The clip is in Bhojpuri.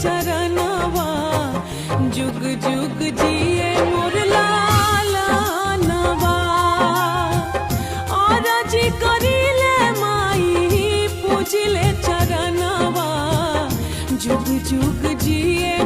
चरणवा जुग जुग जिए मोर लालनवा। और जी करिले माई पूजिले चरणवा जुग जुग जिए